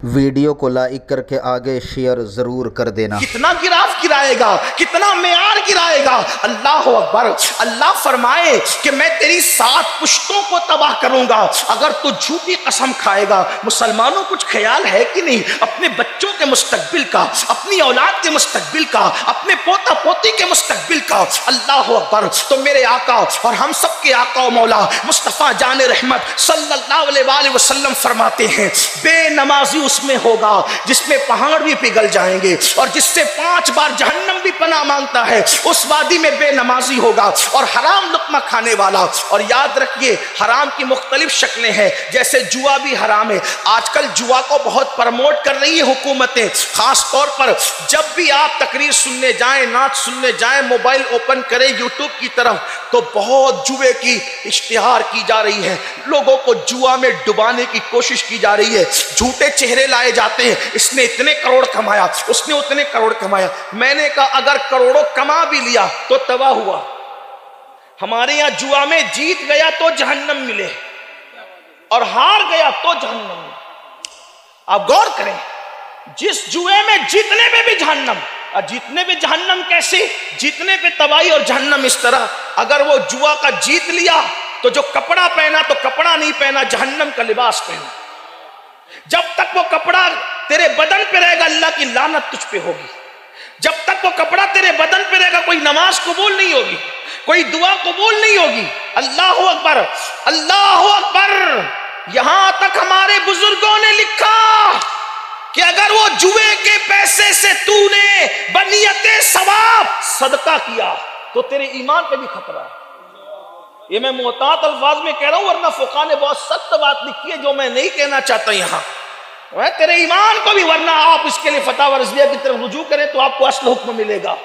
Video को like करके आगे शेयर जरूर कर देना। कितना गिराफ गिराएगा, कितना मेयार गिराएगा। अल्लाह अकबर। अल्लाह फरमाए कि मैं तेरी 7 पुश्तों को तबाह करूंगा अगर तू झूठी कसम खाएगा। मुसलमानों कुछ ख्याल है कि नहीं अपने बच्चों के मुस्तकबिल का, अपनी औलाद के मुस्तकबिल का, अपने पोता पोती के मुस्तकबिल का। अल्लाह अकबर। तो मेरे आका और हम सब के आका मौला मुस्तफ़ा जान रहमत सल्लल्लाहु अलैहि वसल्लम फरमाते हैं, बेनमाजी उसमें होगा जिसमें पहाड़ भी पिघल जाएंगे और जिससे 5 बार जहन्नम भी पनाह मांगता है, उस वादी में बेनमाजी होगा और हराम लुक्मा खाने वाला। और याद रखिए हराम की मुख्तलिफ शक्लें हैं, जैसे जुआ भी हराम है। आजकल जुआ को बहुत प्रमोट कर रही है हुकूमतें, खास तौर पर जब भी आप तकरीर सुनने जाएं, नाच सुनने जाएं, मोबाइल ओपन करें यूट्यूब की तरफ, तो बहुत जुए की इश्तिहार की जा रही है, लोगों को जुआ में डुबाने की कोशिश की जा रही है, झूठे चेहरे लाए जाते हैं, इसने इतने करोड़ कमाया, उसने उतने करोड़ कमाया। मैंने कहा अगर करोड़ों कमा भी लिया तो तबाह हुआ। हमारे यहां जुआ में जीत गया तो जहन्नम मिले और हार गया तो जहन्नम मिले। आप गौर करें, जिस जुए में जीतने पे भी जहन्नम, और जीतने पे जहन्नम कैसे, जीतने पे तबाही और जहन्नम इस तरह। अगर वो जुआ का जीत लिया तो जो कपड़ा पहना तो कपड़ा नहीं पहना, जहन्नम का लिबास पहना। जब तक वो कपड़ा तेरे बदन पे रहेगा अल्लाह की लानत तुझ पे होगी। जब तक वो कपड़ा तेरे बदन पे रहेगा कोई नमाज कबूल नहीं होगी, कोई दुआ कबूल नहीं होगी। अल्लाह अकबर, अल्लाह अकबर। यहां तक हमारे बुजुर्गों ने लिखा कि अगर वो जुए के पैसे से तूने बनियते सवाब सदका किया तो तेरे ईमान पे भी खतरा है। ये मैं मोहतात अल्फाज में कह रहा हूं, वरना फुका ने बहुत सख्त बात लिखी है जो मैं नहीं कहना चाहता यहां। तेरे ईमान को भी, वरना आप इसके लिए फतावा रज़विया की तरफ रुजू करें तो आपको असल हुक्म मिलेगा,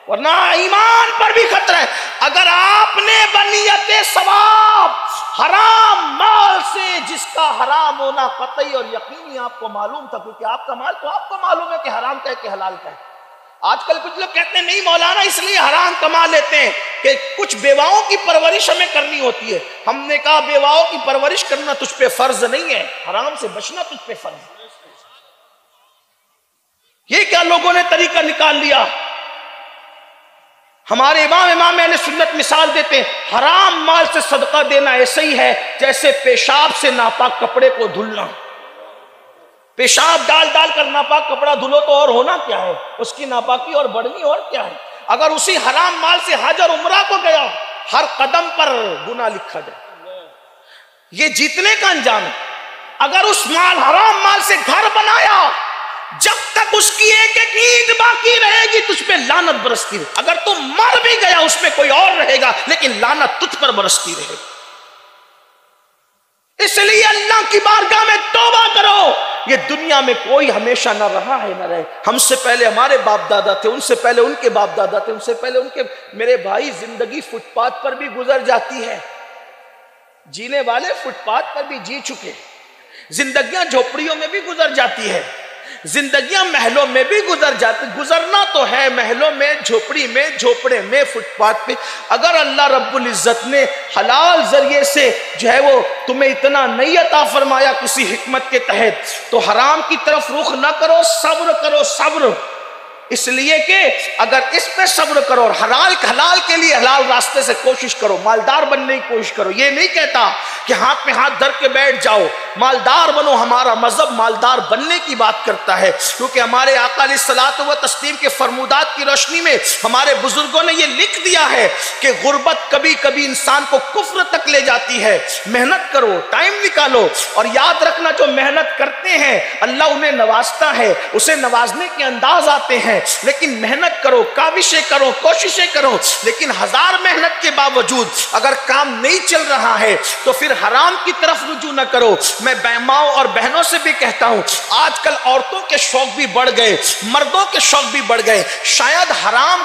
वरना ईमान पर भी खतरा है। अगर आपने बनियते सवाब हराम माल से, जिसका हराम होना कतई और यकीनी आपको मालूम था, क्योंकि आपका माल तो आपको मालूम है कि हराम का है कि हलाल का है। आजकल कुछ लोग कहते हैं नहीं मौलाना इसलिए हराम कमा लेते हैं कि कुछ बेवाओं की परवरिश हमें करनी होती है। हमने कहा बेवाओं की परवरिश करना तुझ पे फर्ज नहीं है, हराम से बचना तुझ पे फर्ज है। ये क्या लोगों ने तरीका निकाल लिया। हमारे इमाम अहले सुन्नत मिसाल देते हैं, हराम माल से सदका देना ऐसे ही है जैसे पेशाब से नापाक कपड़े को धुलना। पेशाब डाल डाल कर नापाक कपड़ा धुलो तो और होना क्या है, उसकी नापाकी और बढ़नी और क्या है। अगर उसी हराम माल से हज और उम्रा को गया, हर कदम पर गुनाह लिखा जाए। ये जीतने का अंजाम है। अगर उस माल हराम माल से घर बनाया, जब तक उसकी एक एक ईंट बाकी रहेगी तुझ पे लानत बरसती रहे। अगर तू मर भी गया उसमें कोई और रहेगा, लेकिन लानत तुझ पर बरसती रहेगी। इसलिए अल्लाह की बारगाह में तौबा करो। ये दुनिया में कोई हमेशा न रहा है न रहे। हमसे पहले हमारे बाप दादा थे, उनसे पहले उनके बाप दादा थे, उनसे पहले उनके। मेरे भाई जिंदगी फुटपाथ पर भी गुजर जाती है, जीने वाले फुटपाथ पर भी जी चुके। जिंदगियां झोपड़ियों में भी गुजर जाती है, जिंदगियां महलों में भी गुजर जाती। गुजरना तो है महलों में, झोपड़ी में, झोपड़े में, फुटपाथ पे। अगर अल्लाह रब्बुल इज्जत ने हलाल जरिए से जो है वो तुम्हें इतना नहीं अता फरमाया किसी हिकमत के तहत, तो हराम की तरफ रुख ना करो, सब्र करो। सब्र इसलिए कि अगर इस पे सब्र करो और हलाल के लिए हलाल रास्ते से कोशिश करो, मालदार बनने की कोशिश करो। ये नहीं कहता कि हाथ में हाथ धर के बैठ जाओ, मालदार बनो। हमारा मजहब मालदार बनने की बात करता है, क्योंकि हमारे आका अलैहिस्सलातु व तस्लीम के फरमूदात की रोशनी में हमारे बुजुर्गों ने ये लिख दिया है कि गुर्बत कभी कभी इंसान को कुफ्र तक ले जाती है। मेहनत करो, टाइम निकालो, और याद रखना जो मेहनत करते हैं अल्लाह उन्हें नवाजता है, उसे नवाजने के अंदाज आते हैं। लेकिन मेहनत करो, काविशें करो, कोशिशें करो, लेकिन हजार मेहनत के बावजूद अगर काम नहीं चल रहा है तो फिर हराम की तरफ रुजू न करो। मैं माओ और बहनों से भी कहता हूं, आजकल औरतों के शौक भी बढ़ गए, मर्दों के शौक भी बढ़ गए। शायद हराम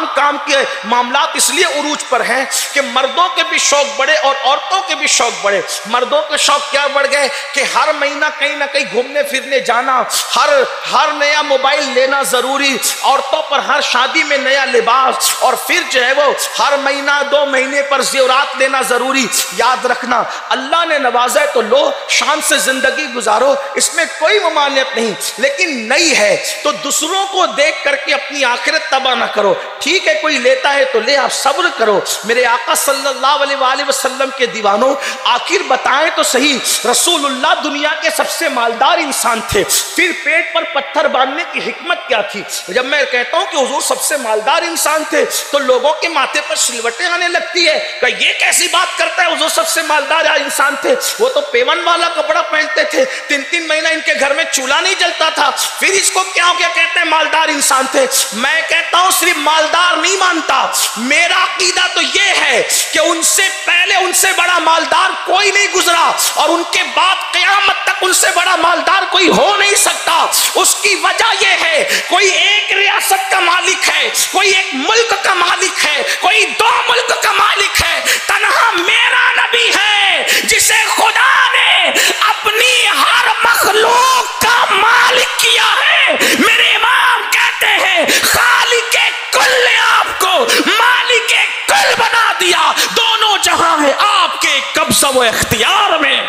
काम के मामलात इसलिए उरूज पर हैं कि मर्दों के भी शौक बढ़े और औरतों के भी शौक बढ़े। मर्दों के शौक क्या बढ़ गए कि हर महीना कहीं ना कहीं घूमने फिरने जाना, हर नया मोबाइल लेना जरूरी, औरतों पर हर शादी में नया लिबास, और फिर जो है वो हर महीना 2 महीने पर ज़ेवरात लेना जरूरी। याद रखना, अल्लाह ने नवाजा है तो लो, शान से जिंदगी गुजारो, इसमें कोई ममानियत नहीं। लेकिन नहीं है तो दूसरों को देख करके अपनी आखिरत तबाह ना करो। ठीक है, कोई लेता है तो ले, आप सब्र करो। मेरे आका सल्लल्लाहु अलैहि वसल्लम के दीवानों, आखिर बताएं तो सही, रसूलुल्लाह दुनिया के सबसे मालदार इंसान थे, फिर पेट पर पत्थर बांधने की हिकमत क्या थी? जब मैं कहता हूं कि हुजूर सबसे मालदार इंसान थे तो लोगों के माथे पर सिलवटें आने लगती है कि ये कैसी बात करता है, हुजूर सबसे मालदार इंसान थे, वो तो पेवन वाला कपड़ा पहनते थे, 3-3 महीना इनके घर में चूल्हा नहीं जलता था, फिर इसको क्या हो गया कहते हैं मालदार इंसान थे? मैं कहता हूं सिर्फ मालदार नहीं मानता, मेरा अकीदा तो ये है कि उनसे पहले उनसे बड़ा मालदार कोई नहीं गुजरा और उनके बाद क़यामत तक उनसे बड़ा मालदार कोई हो नहीं सकता। उसकी वजह यह है, कोई एक रियासत का मालिक है, कोई एक मुल्क का मालिक है, कोई 2 मुल्क का मालिक है, तन्हा मेरा नबी है जिसे खुदा ने अपनी हर मखलूक का मालिक किया है। मेरे इमाम कहते हैं खालिक कुल ने आपको मालिक कुल बना दिया, दोनों जहां है आपके कब्जा व इख्तियार में।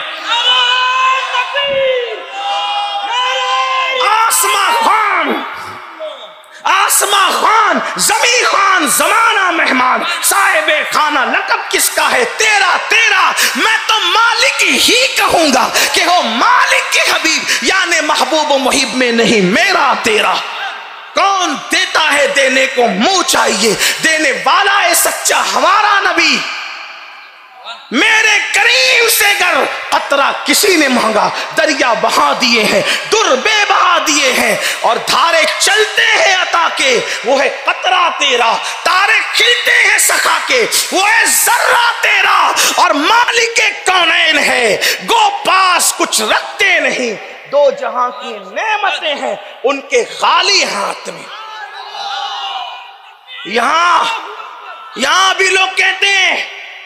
आसमा खान, जमी खान, जमाना मेहमान, साहिबे खाना लक़ब किसका है? तेरा तेरा। मैं तो मालिक ही कहूंगा कि हो मालिक के हबीब, यानी महबूब मुहिब में नहीं मेरा तेरा। कौन देता है देने को मुंह चाहिए, देने वाला है सच्चा हमारा नबी। मेरे करीम से गर कतरा किसी ने मांगा, दरिया बहा दिए हैं, दुर्बे बहा दिए हैं, और धारे चलते हैं अता के, वो है कतरा तेरा। तारे खिलते हैं सखा के, वो है जर्रा तेरा। और मालिक कौनैन है, गो पास कुछ रखते नहीं, 2 जहां की नेमतें हैं उनके खाली हाथ में। यहां भी लोग कहते हैं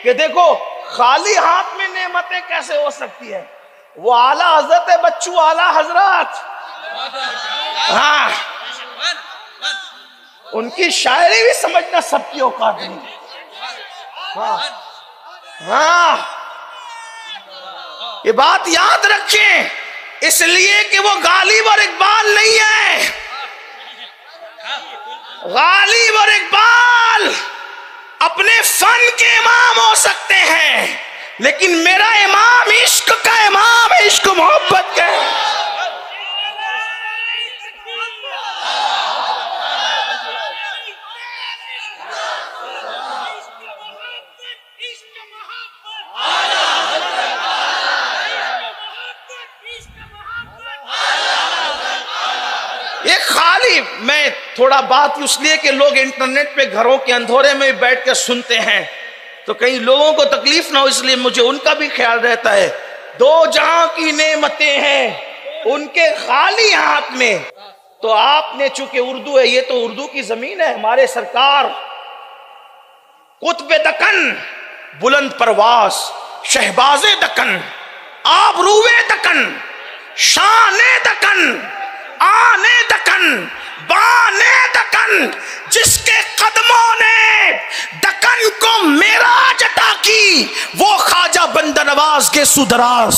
कि देखो खाली हाथ में नेमतें कैसे हो सकती है? वो आला हजरत है बच्चू, आला हजरत। हाँ, उनकी शायरी भी समझना सबकी औकात नहीं। हाँ, ये बात याद रखें, इसलिए कि वो गालिब और इकबाल नहीं है। गालिब और इकबाल अपने फन के इमाम हो सकते हैं, लेकिन मेरा इमाम इश्क का इमाम है, इश्क मोहब्बत का। ये खाली मैं थोड़ा बात इसलिए कि लोग इंटरनेट पे घरों के अंधेरे में बैठ कर सुनते हैं तो कई लोगों को तकलीफ ना हो, इसलिए मुझे उनका भी ख्याल रहता है। 2 जहां की नेमतें हैं उनके खाली हाथ में। तो आपने चूंकि उर्दू है, ये तो उर्दू की जमीन है, हमारे सरकार कुतुब दक्कन, बुलंद परवास, शहबाजे दक्कन, आबरूए दक्कन, शाने दक्कन, आने दक्कन, बाने दक्कन, जिसके कदमों ने दक्कन को मेराज अता की, वो ख्वाजा बंदा नवाज के सुदराज,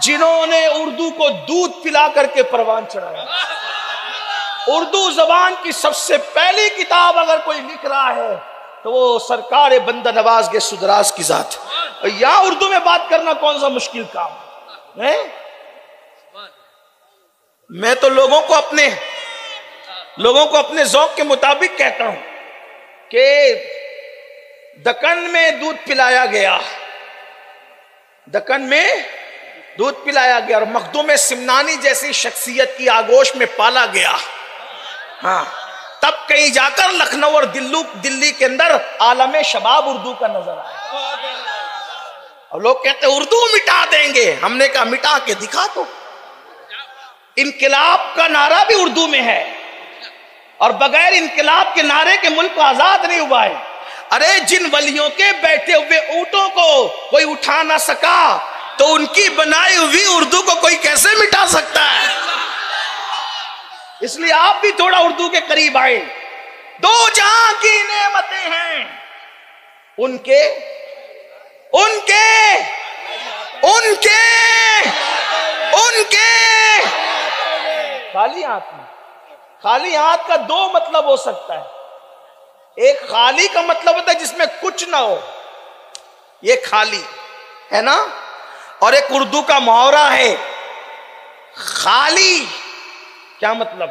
जिन्होंने उर्दू को दूध पिला करके परवान चढ़ाया। उर्दू जबान की सबसे पहली किताब अगर कोई लिख रहा है तो वो सरकार बंदा नवाज के सुदराज की जात। या उर्दू में बात करना कौन सा मुश्किल काम है? मैं तो लोगों को अपने जौक के मुताबिक कहता हूं कि दक्कन में दूध पिलाया गया, दक्कन में दूध पिलाया गया और मखदूम सिमनानी जैसी शख्सियत की आगोश में पाला गया। हाँ, तब कहीं जाकर लखनऊ और दिल्ली के अंदर आलम शबाब उर्दू का नजर आया। और लोग कहते उर्दू मिटा देंगे, हमने कहा मिटा के दिखा दो। इनकलाब का नारा भी उर्दू में है और बगैर इनकलाब के नारे के मुल्क आजाद नहीं हुआ है। अरे जिन वलियों के बैठे हुए ऊंटों को कोई उठा ना सका तो उनकी बनाई हुई उर्दू को कोई कैसे मिटा सकता है? इसलिए आप भी थोड़ा उर्दू के करीब आए। 2 जहां की नेमतें हैं उनके उनके उनके उनके खाली हाथ में। खाली हाथ का दो मतलब हो सकता है। एक खाली का मतलब होता है जिसमें कुछ ना हो, ये खाली है ना। और एक उर्दू का मुहावरा है खाली। क्या मतलब?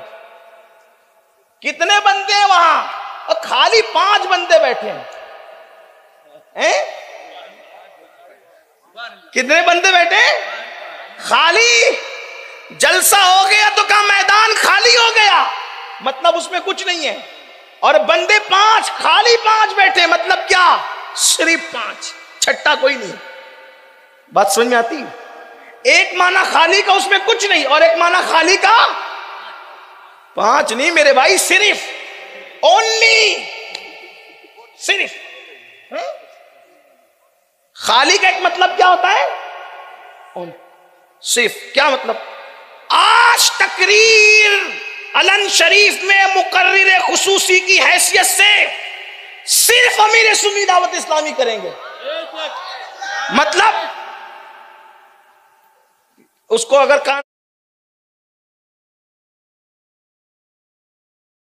कितने बंदे हैं वहां और खाली 5 बंदे बैठे हैं। कितने बंदे बैठे? खाली। जलसा हो गया तो का मैदान खाली हो गया, मतलब उसमें कुछ नहीं है। और बंदे 5, खाली 5 बैठे, मतलब क्या? सिर्फ 5, छठा कोई नहीं। बात समझ में आती? एक माना खाली का उसमें कुछ नहीं, और एक माना खाली का 5 नहीं मेरे भाई, सिर्फ ओनली, सिर्फ। खाली का एक मतलब क्या होता है? सिर्फ। क्या मतलब? आज तकरीर अलन शरीफ में मुकर्रिर खुसूसी की हैसियत से सिर्फ अमीर सुन्नी दावत इस्लामी करेंगे। मतलब उसको अगर कान